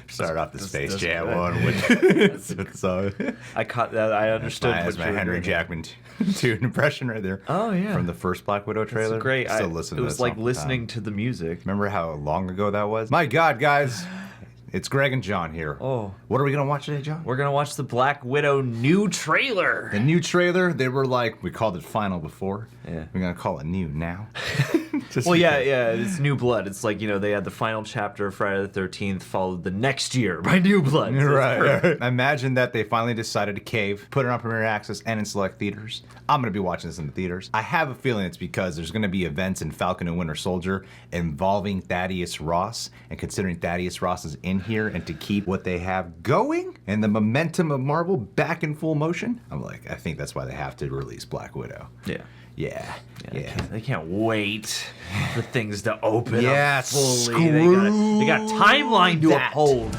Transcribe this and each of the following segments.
Start off the Space Jam one with song. I caught that. I understood. That's my Henry Jackman tune impression right there. Oh yeah, from the first Black Widow trailer. That's great. Still listen to it was like listening to the music. Remember how long ago that was? My God, guys. It's Greg and John here. Oh. What are we going to watch today, John? We're going to watch the Black Widow new trailer. The new trailer, they were like, we called it final before. Yeah. We're going to call it new now. Yeah, it's New Blood. It's like, they had the final chapter of Friday the 13th followed the next year by New Blood. So right. Imagine that they finally decided to cave, put it on Premiere Access and in select theaters. I'm going to be watching this in the theaters. I have a feeling it's because there's going to be events in Falcon and Winter Soldier involving Thaddeus Ross, and considering Thaddeus Ross is in here and to keep what they have going and the momentum of Marvel back in full motion, I think that's why they have to release Black Widow. Yeah. They can't wait for things to open up fully. Screw they got timeline to uphold.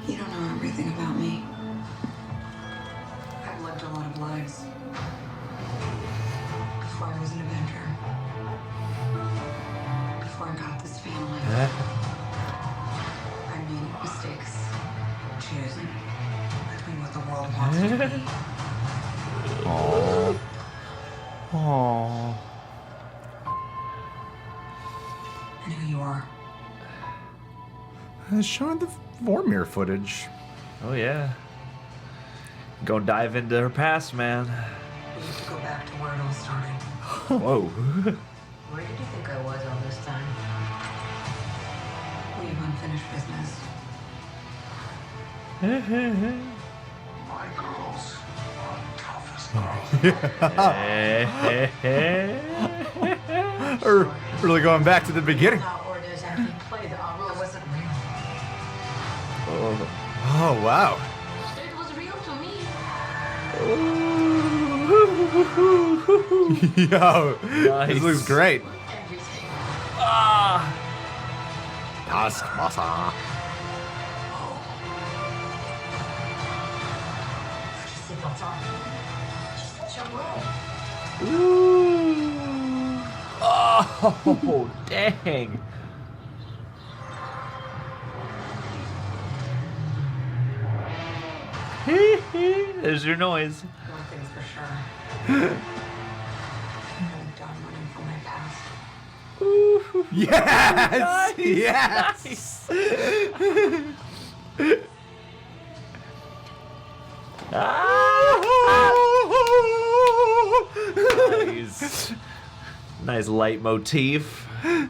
You don't know everything about me. I've lived a lot of lives. Before I was an Avenger. Before I got this family. I made mistakes. Choosing between what the world wants me to be. Aww. And who you are. Showing the Vormir footage. Oh, yeah. Go dive into her past, man. We have to go back to where it all started. Whoa. Where did you think I was all this time? We have unfinished business. My girls are toughest girls. Or really going back to the beginning. Or does actually play the that wasn't real. Oh, wow. It was real to me. Yo, Nice. This looks great. Everything. Taskmaster. Seatbelts on. Just jump roll. Ooh. Oh, dang. There's your noise. One thing's for sure. I'm done running from my past. Yes! Nice. Yes! Nice. Nice leitmotif. It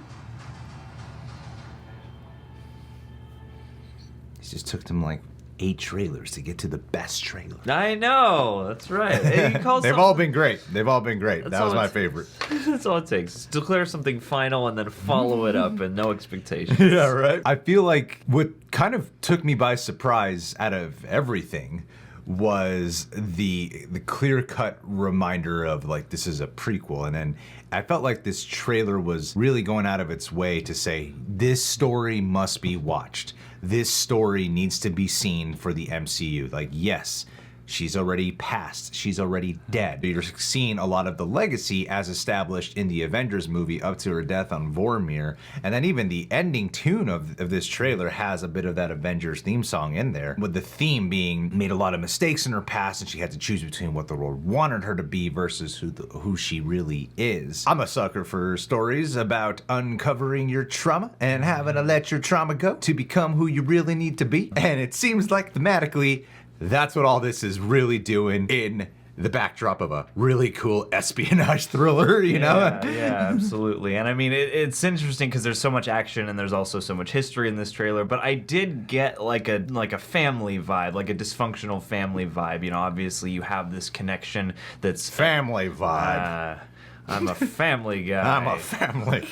just took them like 8 trailers to get to the best trailer. I know. That's right. They've all been great. They've all been great. That was my favorite. That's all it takes. Declare something final and then follow it up and no expectations. Yeah, right? I feel like what kind of took me by surprise out of everything was the clear-cut reminder of like this is a prequel, and then I felt like this trailer was really going out of its way to say this story must be watched. This story needs to be seen for the MCU. Like, yes, she's already passed. She's already dead. You're seeing a lot of the legacy as established in the Avengers movie up to her death on Vormir. And then even the ending tune of this trailer has a bit of that Avengers theme song in there, with the theme being made a lot of mistakes in her past and she had to choose between what the world wanted her to be versus who she really is. I'm a sucker for stories about uncovering your trauma and having to let your trauma go to become who you really need to be. And it seems like thematically, that's what all this is really doing in the backdrop of a really cool espionage thriller, you know? Yeah, absolutely. And I mean, it's interesting because there's so much action and there's also so much history in this trailer, but I did get like a family vibe, like a dysfunctional family vibe. You know, obviously you have this connection that's... Family vibe. I'm a family guy. I'm a family.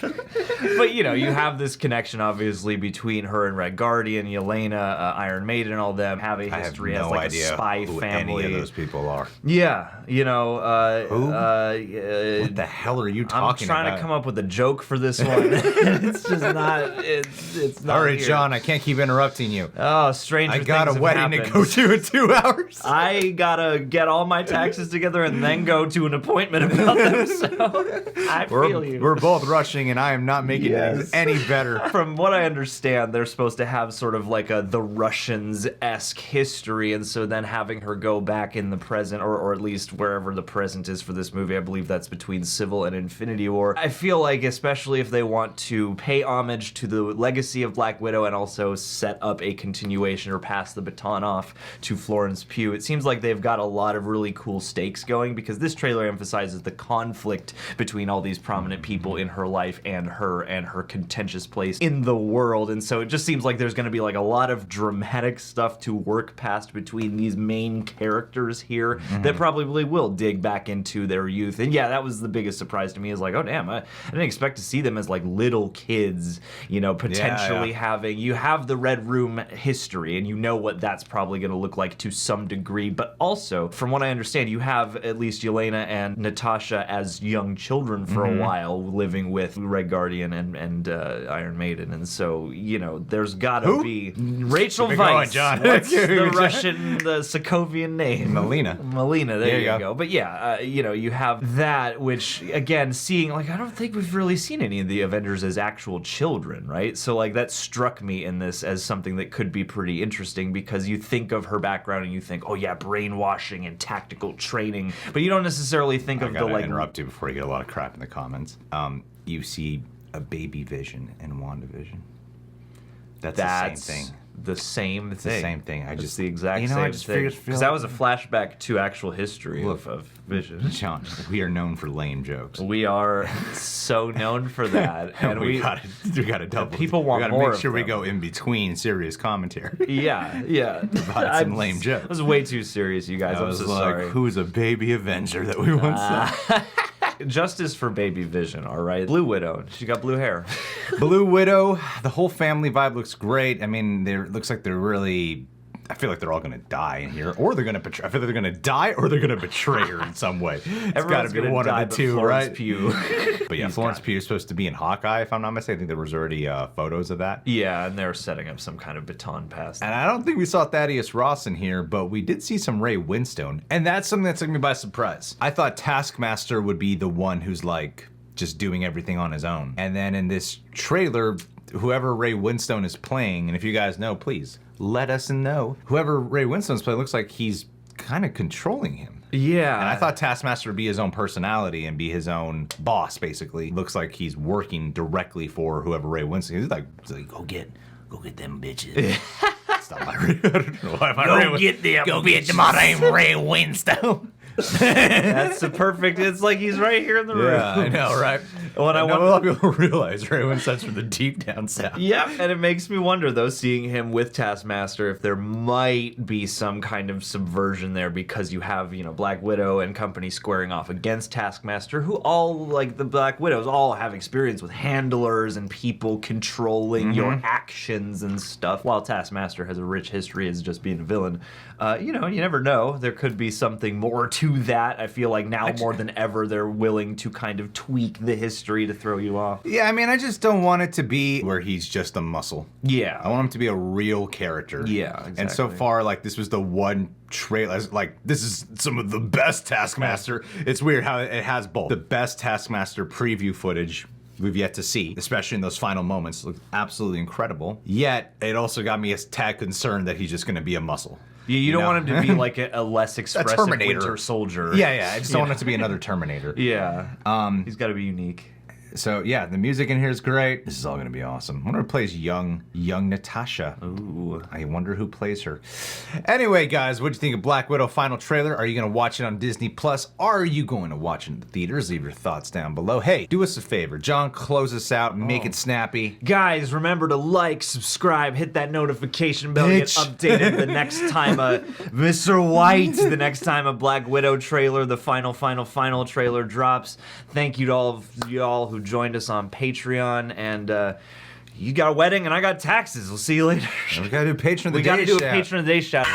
But, you know, you have this connection, obviously, between her and Red Guardian, Yelena, Iron Maiden, and all them have a history as, like, a spy who family. any of those people are. Yeah, you know... Who? What the hell are you talking about? I'm trying to come up with a joke for this one. It's just not... It's not All right, here. John, I can't keep interrupting you. Oh, stranger I things got a have wedding happened. to go to in 2 hours. I gotta get all my taxes together and then go to an appointment about them, so I feel you. We're both rushing, and I am not making things any better. From what I understand, they're supposed to have sort of like the Russians-esque history, and so then having her go back in the present, or at least wherever the present is for this movie, I believe that's between Civil and Infinity War. I feel like, especially if they want to pay homage to the legacy of Black Widow and also set up a continuation or pass the baton off to Florence Pugh, it seems like they've got a lot of really cool stakes going, because this trailer emphasizes the conflict between all these prominent people in her life and her contentious place in the world, and so it just seems like there's going to be like a lot of dramatic stuff to work past between these main characters here that probably will dig back into their youth. And yeah, that was the biggest surprise to me, is like, oh damn, I didn't expect to see them as like little kids, you know, potentially having, you have the Red Room history and you know what that's probably going to look like to some degree, but also from what I understand, you have at least Yelena and Natasha as young children for a while living with Red Guardian and Iron Maiden, and so, you know, there's gotta be Rachel Keep it going, Weisz. John. What's Keep it the going. Russian, the Sokovian name? Melina. Melina, there you go. But yeah, you know, you have that, which again, seeing, like, I don't think we've really seen any of the Avengers as actual children, right? So like that struck me in this as something that could be pretty interesting, because you think of her background and you think, oh yeah, brainwashing and tactical training, but you don't necessarily think of the like. Interrupt you before you get a lot of crap in the comments. You see a baby Vision in WandaVision. That's the same thing. The same thing. It's the same thing. It's the exact I same just thing. feel Because that was a flashback to actual history of Vision. John, we are known for lame jokes. We are so known for that, and we gotta double. People want we gotta more make of sure we them. go in between serious commentary. Yeah. About some lame jokes. That was way too serious, you guys. I I'm was so like, sorry. who's a baby Avenger that we once saw? Justice for Baby Vision, all right? Blue Widow. She got blue hair. Blue Widow, the whole family vibe looks great. I mean, looks like they're really... I feel like they're all going to die in here, or they're going to betray. I feel like they're going to die, or they're going to betray her in some way. It's got to be one of the two, Florence right? Pugh. But yeah, Florence Pugh is supposed to be in Hawkeye, if I'm not mistaken. I think there was already photos of that. Yeah, and they're setting up some kind of baton pass. And I don't think we saw Thaddeus Ross in here, but we did see some Ray Winstone, and that's something that took me by surprise. I thought Taskmaster would be the one who's like just doing everything on his own, and then in this trailer, whoever Ray Winstone is playing, and if you guys know, please let us know. Whoever Ray Winstone's playing looks like he's kind of controlling him. Yeah. And I thought Taskmaster would be his own personality and be his own boss, basically. Looks like he's working directly for whoever Ray Winstone is. He's like go get them bitches. That's not my Ray. I don't know why Go get them bitches. My name Ray Winstone. That's the perfect. It's like he's right here in the room. Yeah, I know, right? When I know a lot of people realize Ray Winstone's from the deep down south. Yep, and it makes me wonder, though, seeing him with Taskmaster, if there might be some kind of subversion there, because you have, you know, Black Widow and company squaring off against Taskmaster, who all, like the Black Widows, all have experience with handlers and people controlling your actions and stuff, while Taskmaster has a rich history as just being a villain. You know, you never know. There could be something more to that. I feel like now more than ever, they're willing to kind of tweak the history to throw you off. Yeah, I mean, I just don't want it to be where he's just a muscle. Yeah. I want him to be a real character. Yeah, exactly. And so far, like, this was the one trailer, like, this is some of the best Taskmaster. It's weird how it has both. The best Taskmaster preview footage we've yet to see, especially in those final moments. It looked absolutely incredible. Yet, it also got me a tad concerned that he's just going to be a muscle. Yeah, you don't want him to be like a less expressive Terminator. Winter Soldier. Yeah, I just don't want it to be another Terminator. Yeah. He's got to be unique. So yeah, the music in here is great. This is all gonna be awesome. I wonder who plays young Natasha. Ooh. I wonder who plays her. Anyway, guys, what'd you think of Black Widow final trailer? Are you gonna watch it on Disney Plus? Are you going to watch it in the theaters? Leave your thoughts down below. Hey, do us a favor. John, close us out. Make it snappy. Guys, remember to like, subscribe, hit that notification bell, get updated the next time Mr. White, the next time a Black Widow trailer, the final trailer drops. Thank you to all of y'all who joined us on Patreon, and you got a wedding and I got taxes. We'll see you later. We gotta do Patron of the We Day gotta do a shout. Patron of the Day shout.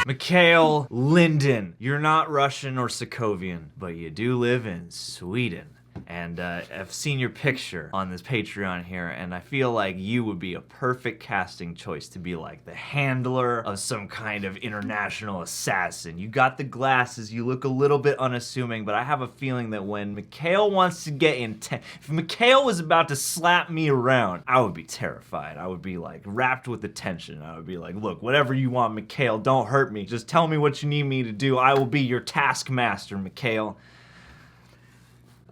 Mikhail Linden, you're not Russian or Sokovian, but you do live in Sweden. And I've seen your picture on this Patreon here, and I feel like you would be a perfect casting choice to be like the handler of some kind of international assassin. You got the glasses, you look a little bit unassuming, but I have a feeling that when Mikhail wants to get intense, if Mikhail was about to slap me around, I would be terrified. I would be like wrapped with attention. I would be like, look, whatever you want, Mikhail, don't hurt me. Just tell me what you need me to do. I will be your taskmaster, Mikhail.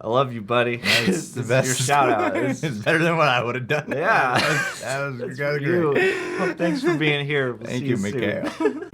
I love you, buddy. That's the This is best. your shout out. It's better than what I would have done. Yeah. that was That's kinda for you. great. Well, thanks for being here. We'll Thank see you, soon. Mikhail.